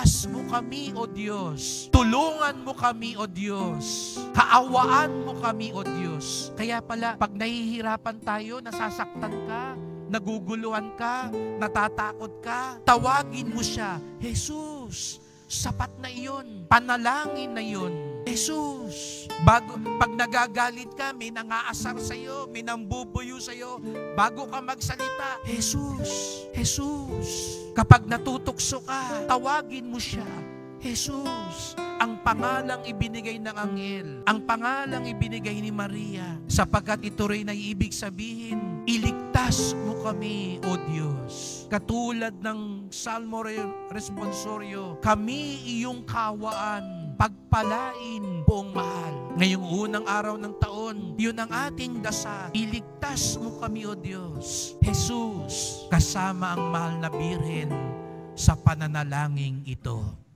Iligtas mo kami, O Diyos. Tulungan mo kami, O Diyos. Kaawaan mo kami, O Diyos. Kaya pala, pag nahihirapan tayo, nasasaktan ka, naguguluhan ka, natatakot ka, tawagin mo siya, Jesus. Sapat na iyon. Panalangin na iyon. Jesus. Pag nagagalit ka, may nangaasar sa'yo, may nambubuyo sa'yo, bago ka magsalita, Jesus. Jesus. Kapag natutukso ka, tawagin mo siya, Jesus. Ang pangalang ibinigay ng anghel, ang pangalang ibinigay ni Maria, sapagkat ito rin ay ibig sabihin, iligtas mo kami, O Diyos. Katulad ng Salmo Responsorio, kami iyong kawaan, pagpalain buong mahal. Ngayong unang araw ng taon, yun ang ating dasal. Iligtas mo kami, O Diyos. Jesus, kasama ang mahal na Birhen sa pananalangin ito.